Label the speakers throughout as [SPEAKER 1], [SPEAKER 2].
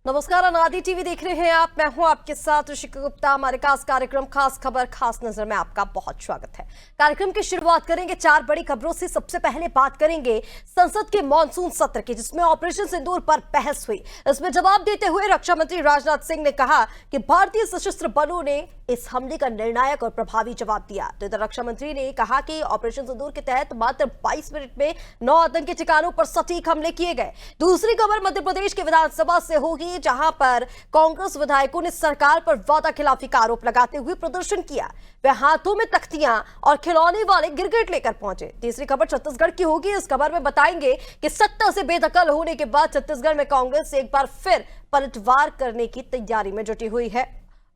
[SPEAKER 1] नमस्कार, अनादि टीवी देख रहे हैं आप। मैं हूं आपके साथ ऋषिका गुप्ता। हमारे खास कार्यक्रम खास खबर खास नजर में आपका बहुत स्वागत है। कार्यक्रम की शुरुआत करेंगे 4 बड़ी खबरों से। सबसे पहले बात करेंगे संसद के मॉनसून सत्र की, जिसमें ऑपरेशन सिंदूर पर बहस हुई। इसमें जवाब देते हुए रक्षा मंत्री राजनाथ सिंह ने कहा कि भारतीय सशस्त्र बलों ने इस हमले का निर्णायक और प्रभावी जवाब दिया। तो इधर रक्षा मंत्री ने कहा कि ऑपरेशन सिंदूर के तहत मात्र 22 मिनट में 9 आतंकी ठिकानों पर सटीक हमले किए गए। दूसरी खबर मध्य प्रदेश के विधानसभा से होगी, जहां पर कांग्रेस विधायकों ने सरकार पर वादा खिलाफी का आरोप लगाते हुए प्रदर्शन किया। वे हाथों में तख्तियां और खिलौने वाले गिरगिट लेकर पहुंचे। तीसरी खबर छत्तीसगढ़ की होगी। इस खबर में बताएंगे कि सत्ता से बेदखल होने के बाद छत्तीसगढ़ में कांग्रेस एक बार फिर पलटवार करने की तैयारी में जुटी हुई है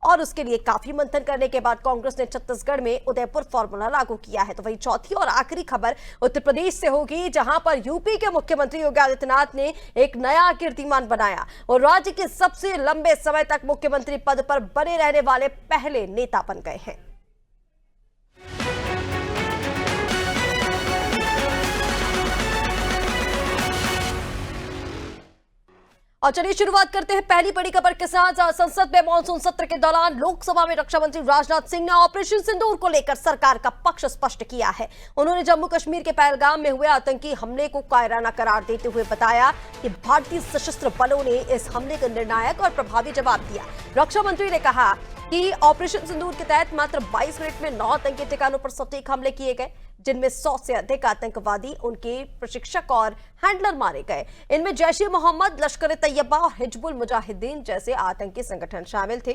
[SPEAKER 1] और उसके लिए काफी मंथन करने के बाद कांग्रेस ने छत्तीसगढ़ में उदयपुर फॉर्मूला लागू किया है। तो वही चौथी और आखिरी खबर उत्तर प्रदेश से होगी, जहां पर यूपी के मुख्यमंत्री योगी आदित्यनाथ ने एक नया कीर्तिमान बनाया और राज्य के सबसे लंबे समय तक मुख्यमंत्री पद पर बने रहने वाले पहले नेता बन गए हैं। और चलिए शुरुआत करते हैं पहली बड़ी खबर के साथ। संसद में मानसून सत्र के दौरान लोकसभा में रक्षा मंत्री राजनाथ सिंह ने ऑपरेशन सिंदूर को लेकर सरकार का पक्ष स्पष्ट किया है। उन्होंने जम्मू कश्मीर के पहलगाम में हुए आतंकी हमले को कायराना करार देते हुए बताया कि भारतीय सशस्त्र बलों ने इस हमले का निर्णायक और प्रभावी जवाब दिया। रक्षा मंत्री ने कहा कि ऑपरेशन सिंदूर के तहत मात्र 22 मिनट में 9 आतंकी ठिकानों पर सटीक हमले किए गए, जिनमें 100 से अधिक आतंकवादी, उनके प्रशिक्षक और हैंडलर मारे गए। इनमें जैश-ए-मोहम्मद, लश्कर-ए-तैयबा और हिजबुल मुजाहिदीन जैसे आतंकी संगठन शामिल थे।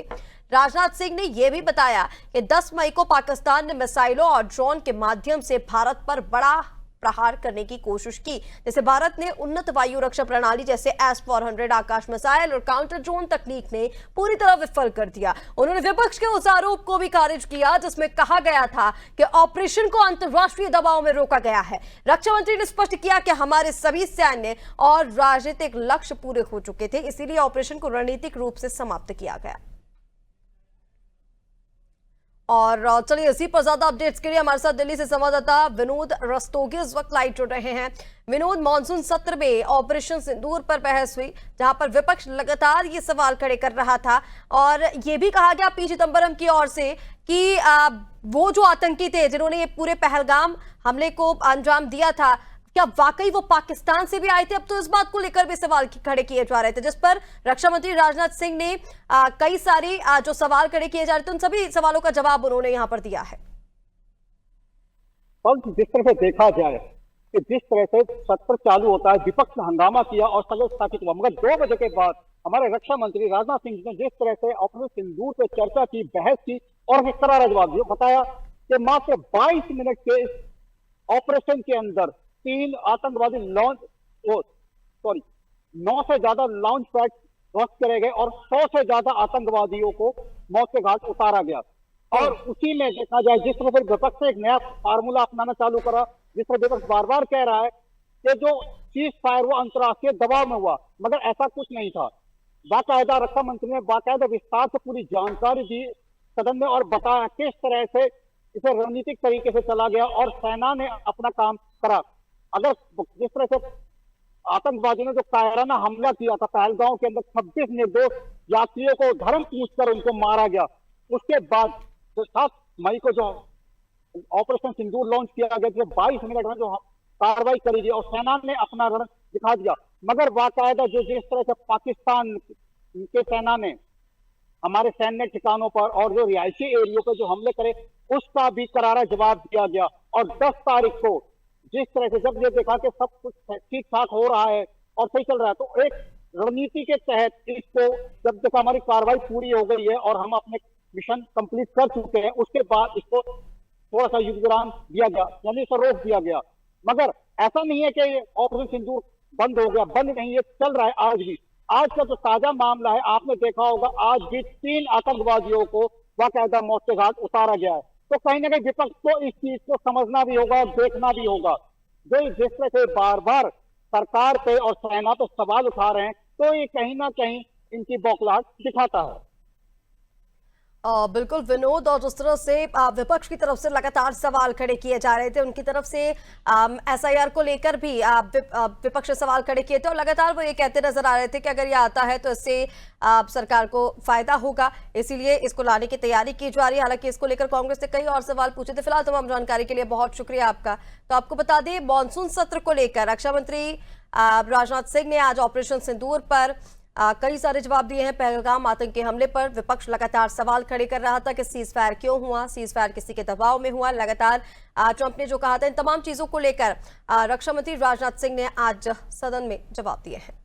[SPEAKER 1] राजनाथ सिंह ने यह भी बताया कि 10 मई को पाकिस्तान ने मिसाइलों और ड्रोन के माध्यम से भारत पर बड़ा प्रहार करने की कोशिश की। जैसे भारत ने उन्नत वायु रक्षा प्रणाली जैसे S-400 आकाश मिसाइल और काउंटर ड्रोन तकनीक ने पूरी तरह विफल कर दिया। उन्होंने विपक्ष के उस आरोप को भी खारिज किया जिसमें कहा गया था कि ऑपरेशन को अंतर्राष्ट्रीय दबाव में रोका गया है। रक्षा मंत्री ने स्पष्ट किया कि हमारे सभी सैन्य और राजनीतिक लक्ष्य पूरे हो चुके थे, इसीलिए ऑपरेशन को रणनीतिक रूप से समाप्त किया गया। और चलिए इसी पर ज्यादा अपडेट्स के लिए हमारे साथ दिल्ली से संवाददाता विनोद रस्तोगी इस वक्त लाइव जुड़ रहे हैं। विनोद, मानसून सत्र में ऑपरेशन सिंदूर पर बहस हुई, जहां पर विपक्ष लगातार ये सवाल खड़े कर रहा था और ये भी कहा गया पी चिदंबरम की ओर से कि वो जो आतंकी थे जिन्होंने ये पूरे पहलगाम हमले को अंजाम दिया था, क्या वाकई वो पाकिस्तान से भी आए थे? अब तो इस बात को लेकर भी सवाल खड़े किए जा रहे थे, जिस पर रक्षा मंत्री राजनाथ सिंह ने कई सारे जो सवाल खड़े किए जा रहे थे उन सभी सवालों का जवाब उन्होंने यहां पर दिया है।
[SPEAKER 2] और जिस तरह से देखा जाए कि जिस तरह से सत्र चालू होता है, विपक्ष ने हंगामा किया और सदन स्थापित हुआ, मगर 2 बजे के बाद हमारे रक्षा मंत्री राजनाथ सिंह ने जिस तरह से ऑपरेशन सिंदूर पर चर्चा की, बहस की और एक करारा जवाब दिया। बताया कि मात्र 22 मिनट के इस ऑपरेशन के अंदर 3 आतंकवादी 9 से ज्यादा लॉन्च पैड ध्वस्त करे गए और 100 से ज्यादा आतंकवादियों को मौत के घाट उतारा गया। और उसी में देखा जाए जिस तरह से विपक्ष ने एक नया फार्मूला अपनाना चालू करा, जिस तरह विपक्ष बार बार कह रहा है कि जो सीज फायर वो अंतर्राष्ट्रीय दबाव में हुआ, मगर ऐसा कुछ नहीं था। बाकायदा रक्षा मंत्री ने बाकायदा विस्तार से पूरी जानकारी दी सदन में और बताया किस तरह से इसे रणनीतिक तरीके से चला गया और सेना ने अपना काम करा। अगर जिस तरह से आतंकवादियों ने जो कायराना हमला किया था पहलगांव के अंदर, 26 निर्दोष यात्रियों को धर्म पूछकर उनको मारा गया, उसके बाद 7 मई को जो ऑपरेशन सिंदूर लॉन्च किया गया, जो 22 मिनट में जो कार्रवाई करी गई और सेना ने अपना रण दिखा दिया। मगर बाकायदा जो जिस तरह से पाकिस्तान के सेना ने हमारे सैन्य ठिकानों पर और जो रिहायशी एरियो पर जो हमले करे, उसका भी करारा जवाब दिया गया। और 10 तारीख को जिस तरह से जब ये देखा कि सब कुछ ठीक ठाक हो रहा है और सही चल रहा है, तो एक रणनीति के तहत इसको जब देखा हमारी कार्रवाई पूरी हो गई है और हम अपने मिशन कंप्लीट कर चुके हैं, उसके बाद इसको थोड़ा सा युद्ध विराम दिया गया, यानी इसे रोक दिया गया। मगर ऐसा नहीं है कि ये ऑपरेशन सिंदूर बंद हो गया, बंद नहीं, ये चल रहा है आज भी। आज का जो ताजा मामला है, आपने देखा होगा, आज भी 3 आतंकवादियों को बाकायदा मौत के घाट उतारा गया है। तो कहीं ना कहीं विपक्ष को इस चीज को समझना भी होगा, देखना भी होगा। जो जिस तरह से बार बार सरकार पे और सेना पे सवाल उठा रहे हैं, तो ये कहीं ना कहीं इनकी बौखलाहट दिखाता है।
[SPEAKER 1] बिल्कुल विनोद, और जिस तरह से विपक्ष की तरफ से लगातार सवाल खड़े किए जा रहे थे, उनकी तरफ से एसआईआर को लेकर भी विपक्ष ने सवाल खड़े किए थे और लगातार वो ये कहते नजर आ रहे थे कि अगर ये आता है तो इससे सरकार को फायदा होगा, इसीलिए इसको लाने की तैयारी की जा रही है। हालांकि इसको लेकर कांग्रेस ने कई और सवाल पूछे थे। फिलहाल तमाम जानकारी के लिए बहुत शुक्रिया आपका। तो आपको बता दें, मानसून सत्र को लेकर रक्षा मंत्री राजनाथ सिंह ने आज ऑपरेशन सिंदूर पर कई सारे जवाब दिए हैं। पहलगाम आतंकी हमले पर विपक्ष लगातार सवाल खड़े कर रहा था कि सीज फायर क्यों हुआ, सीज फायर किसी के दबाव में हुआ। लगातार ट्रंप ने जो कहा था, इन तमाम चीजों को लेकर रक्षा मंत्री राजनाथ सिंह ने आज सदन में जवाब दिए हैं।